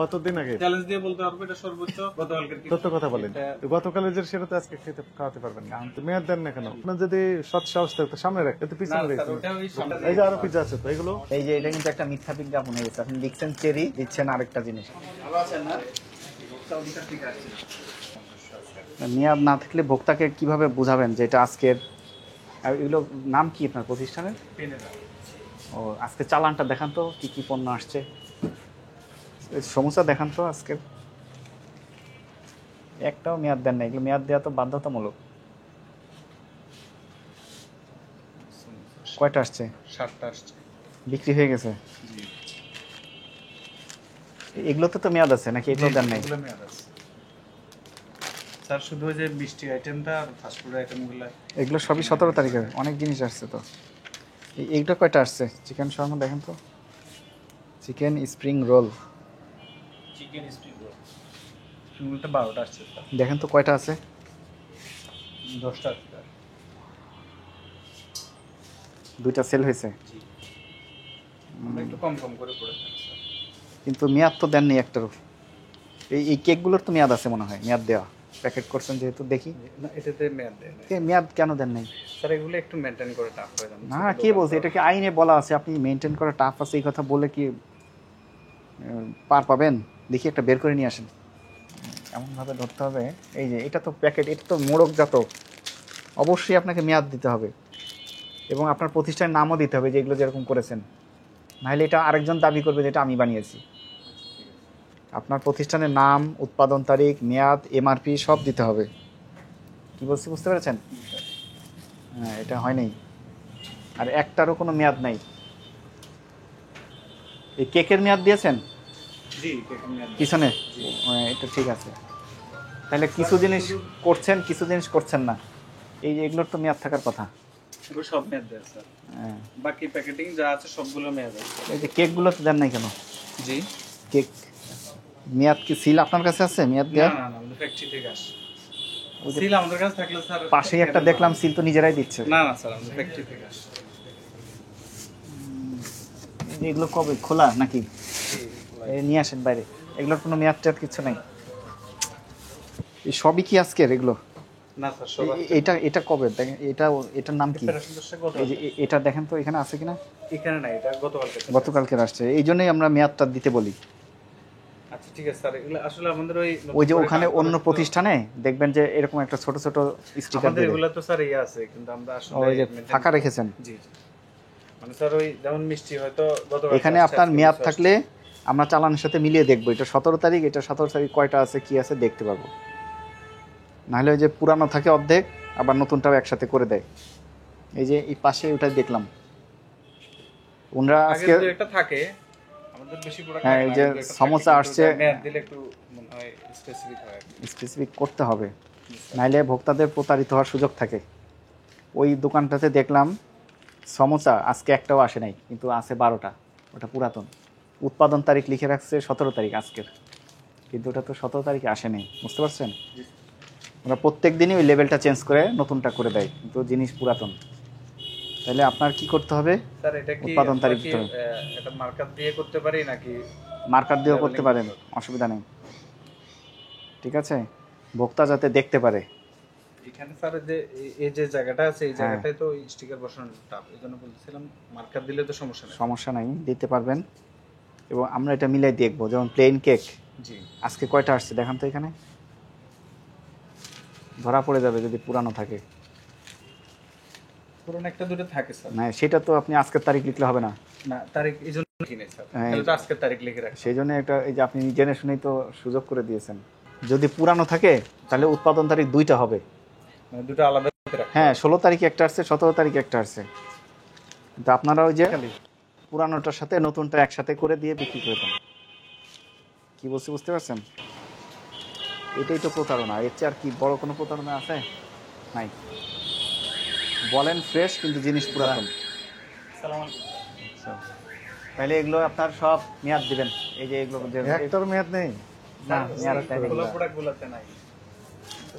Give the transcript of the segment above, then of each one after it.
কতদিন আগে চ্যালেঞ্জ দিয়ে বলতে পারবো এটা সর্বোচ্চ গতকালকের সত্য কথা বলেন। গতকালের যে সেটা তো আজকে খাওয়াতে পারবেন না। মেয়াদ দেন না কেন? আপনার যদি সৎ সাহস থাকতো সামনে রাখতে তো পিছনে রেখেছেন। এই যে আরো পিজা আছে তো এগুলো। এই যে এটা কিন্তু একটা মিথ্যা বিজ্ঞাপন হয়ে গেছে। আপনি লিখছেন চেরি, দিচ্ছেন আরেকটা জিনিস। ভালো আছেন না? মেয়াদ না থাকলে ভোক্তাকে কিভাবে বুঝাবেন যে এটা আজকের? আর এগুলো নাম কি আপনার প্রতিষ্ঠানের? ও আজকে চালানটা দেখান তো, কি কি পণ্য আসছে। সমস্যা দেখান তো আজকের। একটাও মেয়াদ দেন না, এগুলো মেয়াদ দেওয়া তো বাধ্যতামূলক। কয়টা আসছে? 7টা আসছে। বিক্রি হয়ে গেছে? এগুলোতে তো মেয়াদ আছে নাকি? এগুলো দেন নাই? এগুলো মেয়াদ আছে স্যার, শুধু ওই যে মিষ্টি আইটেমটা আর ফাস্টফুড আইটেমগুলো। এগুলো সবই 17 তারিখের। অনেক জিনিস আসছে তো। এইটা কয়টা আসছে? চিকেন শর্মা দেখেন তো, chicken spring roll. Chicken spring roll এগুলোতে 12টা আসছে স্যার। দেখেন তো কয়টা আছে? 10টা আছে স্যার। 2টা সেল হয়েছে। আমরা একটু কম কম করে পড়েছেন স্যার। কিন্তু মেয়াদ তো দেননি একটারও। এই কেকগুলোর তো মেয়াদ আছে মনে হয়, মেয়াদ দেওয়া প্যাকেট করছেন যেহেতু। দেখি না, এটাতে মেয়াদ দেয় না মেয়াদ কেন দেন নাই স্যার। এগুলো একটু মেনটেন করে টাফ হয়ে যাবে। না, কে বলছে? এটাকে আইনে বলা আছে আপনি মেনটেন করা টাফ আছে, এই কথা বলে কি পার পাবেন? দেখি একটা বের করে নিয়ে আসেন। এমনভাবে ধরতে হবে। এই যে এটা তো প্যাকেট, এটা তো মোড়কজাত, অবশ্যই আপনাকে মেয়াদ দিতে হবে এবং আপনার প্রতিষ্ঠানের নামও দিতে হবে যে এগুলো যেরকম করেছেন। নাহলে এটা আরেকজন দাবি করবে যে এটা আমি বানিয়েছি। আপনার প্রতিষ্ঠানের নাম, উৎপাদন তারিখ, মেয়াদ, এমআরপি সব দিতে হবে। কি বলছি বুঝতে পেরেছেন? হ্যাঁ, এটা হয় নাই। আর একটারও কোনো মেয়াদ নাই। এই কেকের মেয়াদ দিয়েছেন? জি, কেকের মেয়াদ পিছনে। এটা ঠিক আছে। তাহলে কিছু জিনিস করছেন, কিছু জিনিস করছেন না। এই যে এগুলোর তো মেয়াদ থাকার কথা। এগুলো সব মেয়াদ দেয় স্যার। হ্যাঁ, বাকি প্যাকেটিং যা আছে সবগুলো মেয়াদ আছে। এই যে কেকগুলো তো দেন নাই কেন? জি, কেক মেয়াদ কি সিল আপনার কাছে আছে মেয়াদ না দেওয়া? না না, আমাদের ফ্যাক্টরি থেকে আসে। সিল আমাদের কাছে থাকলে স্যার। পাশেই একটা দেখলাম সিল, তো নিজেরাই দিচ্ছে। না না স্যার, আমাদের ফ্যাক্টরি থেকে আসে। এগুলো কবে খোলা নাকি? এই নিয়ে আসেন বাইরে। এগুলোর কোনো মেয়াদ টেয়াদ কিছু নাই। এই সবই কি আজকের এগুলো? না স্যার, সব এটা এটা কবে দেখেন? এটার নাম কি? এই যে এটা দেখেন তো এখানে আছে কিনা। এখানে না, এটা গতকালকে। গতকালকের আসছে, এই জন্যই আমরা মেয়াদটা দিতে বলি। আচ্ছা ঠিক আছে স্যার, এগুলো আসলে আমাদের ওই যে ওখানে অন্য প্রতিষ্ঠানে দেখবেন যে এরকম একটা ছোট ছোট স্টিকার আমাদের এগুলো তো স্যার ইয়ে আছে, কিন্তু আমরা আসলে ওই যে ফাঁকা রেখেছেন। জি জি, মানে স্যার ওই যেমন মিষ্টি হয়তো গতকাল এখানে আপনার মেয়াদ থাকলে আমরা চালানের সাথে মিলিয়ে দেখবো এটা 17 তারিখ, এটা 17 তারিখ কয়টা আছে কি আছে দেখতে পারবো। নাহলে ওই যে পুরানো থাকে অর্ধেক, আবার নতুনটাও একসাথে করে দেয়। এই যে এই পাশে ওটা দেখলাম ওনারা আজকে একটা থাকে আমাদের বেশি পুরো। হ্যাঁ, এই যে সমস্যা আসছে, মেয়াদ দিলে একটু মনে হয় স্পেসিফিক হয়। স্পেসিফিক করতে হবে, নাইলে ভোক্তাদের প্রতারিত হওয়ার সুযোগ থাকে। ওই দোকানটাতে দেখলাম সমস্যা আজকে একটাও আসে নাই, কিন্তু আছে 12টা। ওটা পুরাতন, উৎপাদন তারিখ লিখে রাখছে 17 তারিখ আজকের, কিন্তু ওটা তো 17 তারিখে আসে নাই। বুঝতে পারছেন? ওরা প্রত্যেক দিনই ওই লেভেলটা চেঞ্জ করে নতুনটা করে দেয়, কিন্তু জিনিস পুরাতন। তাহলে আপনার কি করতে হবে? স্যার এটা কি উৎপাদন তারিখ দিতে হবে। এটা মার্কার দিয়ে করতে পারি নাকি? মার্কার দিয়েও করতে পারেন, অসুবিধা নেই। ঠিক আছে, ভোক্তা যাতে দেখতে পারে। এখানে স্যার যে এই যে জায়গাটা আছে, এই জায়গাটায় তো স্টিকার বসানো টাফ, এজন্য বলছিলাম মার্কার দিলে তো সমস্যা নেই। সমস্যা নাই, দিতে পারবেন। এবং আমরা এটা মিলাই দেখবো। যেমন প্লেন কেক জি, আজকে কয়টা আসছে দেখান তো। এখানে ধরা পড়ে যাবে যদি পুরানো থাকে। পুরনো একটা দুটো থাকে স্যার। না, সেটা তো আপনি আজকের তারিখ লিখলে হবে না। না, তারিখ এইজন্য কিনে স্যার, হ্যাঁ, তাহলে তো আজকের তারিখ লিখে রাখি। সেই জন্য একটা এই যে আপনি জেনে শুনেই তো সুযোগ করে দিয়েছেন। যদি পুরানো থাকে তাহলে উৎপাদন তারিখ 2টা হবে। মানে দুটো আলাদা করতে রাখি। হ্যাঁ, 16 তারিখে একটা আসছে, 17 তারিখে একটা আসছে। কিন্তু আপনারা ওই যে পুরানোটার সাথে নতুনটা একসাথে করে দিয়ে বিক্রি করে দেন। কি বলছি বুঝতে পারছেন? এটাই তো প্রতারণা। এর চেয়ে আর কি বড় কোনো প্রতারণা আছে? নাই। বলেন ফ্রেশ, কিন্তু জিনিস পুরাতন। আসসালামু আলাইকুম। তাহলে এগুলো আপনার সব মেয়াদ দিবেন। এই যে এগুলো একটার মেয়াদ নেই। না, মেয়াদ চাই না। এগুলো প্রোডাক্টগুলোতে নাই।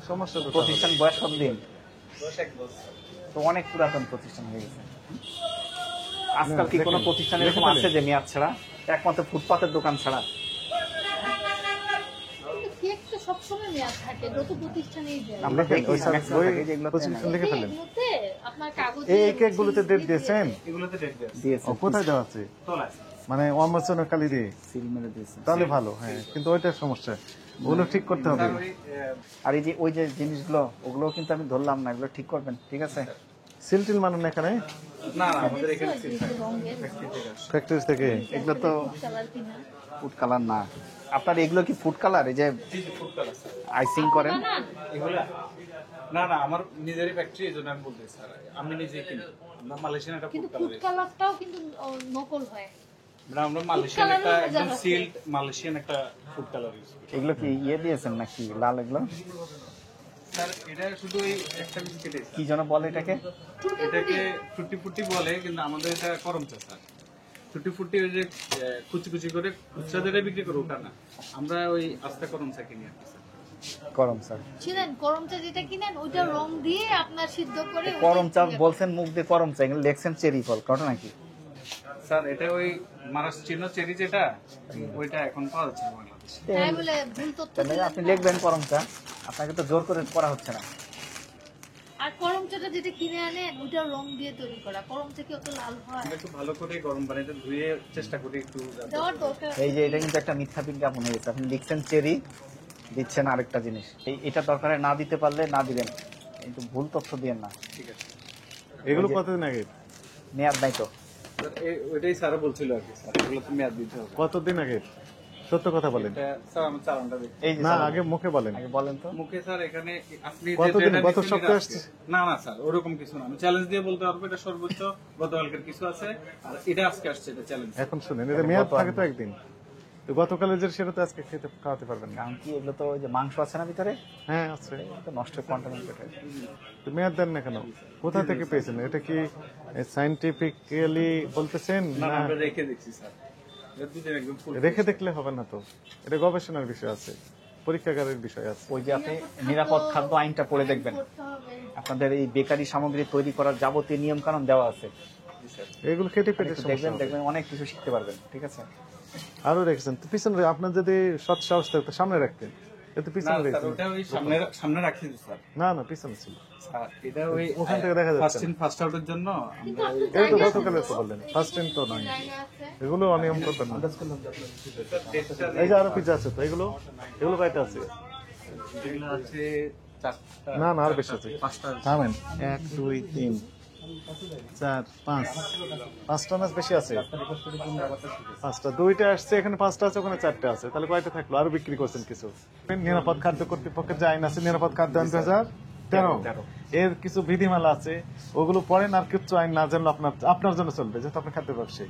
সমস্যা তো প্রতিষ্ঠান বয়স কতদিন? 10-1 বছর। তো অনেক পুরাতন প্রতিষ্ঠান হয়ে গেছে। আজকাল কি কোনো প্রতিষ্ঠান এরকম আছে যে মেয়াদ ছাড়া? একমাত্র ফুটপাতের দোকান ছাড়া। সবসময় মেয়াদ থাকে, যত প্রতিষ্ঠানেই যায়। আমরা লেখেন, দেখি ওই স্যার, maximum ওই থাকে, যেগুলোতে প্রসিকিউশন লিখে ফেলেন। এগুলোতে আপনার কাগজে এই কেকগুলোতে ডেট দিয়েছেন? এগুলোতে ডেট দেওয়া আছে। দিয়েছে ও, কোথায় দেওয়া আছে? তোলায়। মানে অমরচনের কালি দিয়ে? সিল মেরে দিয়েছে। তাহলে ভালো, হ্যাঁ, কিন্তু ওইটার সমস্যা, ওগুলো ঠিক করতে হবে। স্যার ওই আর এই যে ওই যে জিনিসগুলো, ওগুলো কিন্তু আমি ধরলাম না, এগুলো ঠিক করবেন, ঠিক আছে? সিল টিল মানুন না এখানে না না আমাদের এখানে এই যে রঙের ফ্যাক্টরি থেকে? এগুলো তো কালার কিনা ফুড কালার না। আপনার এগুলো কি ফুড কালার? এই যে জি জি ফুড কালার স্যার। আইসিং করেন? বানান? এগুলা না না আমার নিজেরই ফ্যাক্টরি, এই জন্য আমি বলতে স্যার আমি নিজেই কিনি। আমরা মালয়েশিয়ান একটা কিন্তু ফুড ফুড কালার, কালারটাও কিন্তু নকল হয়। আমরা মালয়েশিয়ান colour একটা এর একদম ভেজাল আছে। সিল্ড মালয়েশিয়ান একটা ফুড কালার ইউজ করি। এগুলো কি ইয়ে দিয়েছেন নাকি লাল? এগুলো স্যার এটা শুধু এই একটা বিস্কিটই কি যেন বলে এটাকে? এটাকে টুটি ফুটি বলে, কিন্তু আমাদের এটা করমচা স্যার। টুটি ফুটি ওই যে কুচি কুচি করে খুচরা যেটা বিক্রি করে ওটা না, আমরা ওই আস্তা করমচা কিনি আর কি স্যার। করম চা। ছিলেন করম চা যেটা কিনেন ওইটা রং দিয়ে আপনার সিদ্ধ করে করম চা বলছেন, মুখ দিয়ে করম চা, এগুলো লেখছেন চেরি ফল, ঘটনা কি? স্যার এটা ওই মারাস্টিনো চেরি যেটা, ওইটা এখন পাওয়া যাচ্ছে না বাংলাদেশে। তাই বলে ভুল তথ্য তাহলে দিলেন আপনি না। লিখবেন করম চা, আপনাকে তো জোর করে করা হচ্ছে না। আর করম চাটা যেটা কিনে আনেন ওইটা রং দিয়ে তৈরি করা, করম চা কি অত লাল হয়? আমরা একটু ভালো করে গরম পানিতে ধুয়ে চেষ্টা করি একটু যাতে- দেওয়ার দরকার এই যে এটা কিন্তু একটা মিথ্যা বিজ্ঞাপন হয়ে গেছে। আপনি লিখছেন চেরি, দিচ্ছেন আরেকটা জিনিস। এটা দরকারে না দিতে পারলে না দিবেন, কিন্তু ভুল তথ্য দিয়েন না। ঠিক আছে এগুলো কতদিন আগে? মেয়াদ নাই তো। স্যার, ওইটাই স্যার বলছিল আর কি স্যার, এগুলো তো মেয়াদ দিতে হবে। কতদিন আগে? সত্য কথা বলেন। এটা স্যার আমার চালানটা দেখি। এই যে না, স্যার, আগে মুখে বলেন। আগে বলেন তো। মুখে স্যার এখানে আপনি যে কতদিন? data গত দিচ্ছেন সপ্তাহে এটা আসছে? আজকে। না না স্যার ওরকম কিছু না, আমি চ্যালেঞ্জ দিয়ে বলতে পারবো এটা সর্বোচ্চ গতকালকের কিছু আছে, আর এটা আজকে আসছে, এটা চ্যালেঞ্জ। এখন শুনেন, এটা মেয়াদ থাকে তো একদিন, তো গতকালের যে সেটা তো আজকে খাওয়াতে পারবেন না। কারণ কি, এগুলো তো ওই যে মাংস আছে না ভিতরে, হ্যাঁ, আছে। এগুলো তো নষ্ট কন্টামিনেটেড। তো মেয়াদ দেন না কেন? কোথা থেকে পেয়েছেন? এটা কি সাইন্টিফিক্যালি বলতেছেন না না? না, আমরা রেখে দেখছি স্যার, এটা দুদিন একদম ফুল রেখে দেখলে হবে না তো, এটা গবেষণার বিষয় আছে, পরীক্ষাগারের বিষয় আছে। ওই যে আপনি নিরাপদ খাদ্য আইনটা পড়ে দেখবেন, করতে হবে। আপনাদের এই বেকারি সামগ্রী তৈরি করার যাবতীয় নিয়ম কানুন দেওয়া আছে। এগুলো খেটে পেটে একটু সমস্যা দেখবেন, হবে। দেখবেন অনেক কিছু শিখতে পারবেন, ঠিক আছে? আরো রেখেছেন তো পিছনে, আপনার যদি সৎ সাহস থাকতো সামনে রাখতেন, এতে না পিছনে স্যার, রেখেছেন। ওটা ওই সামনে রাখছি তো স্যার। না না, পিছনে ছিল। স্যার এটা ওই ওখান থেকে দেখা যাচ্ছে ফার্স্ট না। ইন ফার্স্ট আউটের জন্য কিন্তু আমরা আপনার এই তো জায়গা গতকালে আছে তো বললেন, ফার্স্ট টাইম তো নয়, জায়গা আছে। এগুলো অনিয়ম করবেন না। টেস্টটা এই যে আরো পিজা আছে তো, এগুলো এগুলো কয়টা আছে? যেগুলো আছে চারটা, না না, আরো বেশি আছে। পাঁচটা থামেন, 1 2 3 4 5, পাঁচটা মাছ বেশি আছে। পাঁচটা, দুইটা আসছে এখানে, পাঁচটা আছে ওখানে, চারটা আছে, তাহলে কয়টা থাকলো? আরো বিক্রি করছেন কিছু। নিরাপদ খাদ্য কর্তৃপক্ষের যে আইন আছে, নিরাপদ খাদ্য আইন 2013, এর কিছু বিধিমালা আছে, ওগুলো পড়েন, আর কিছু আইন না জানলে আপনার জন্য চলবে, যেহেতু আপনি খাদ্য ব্যবসায়ী।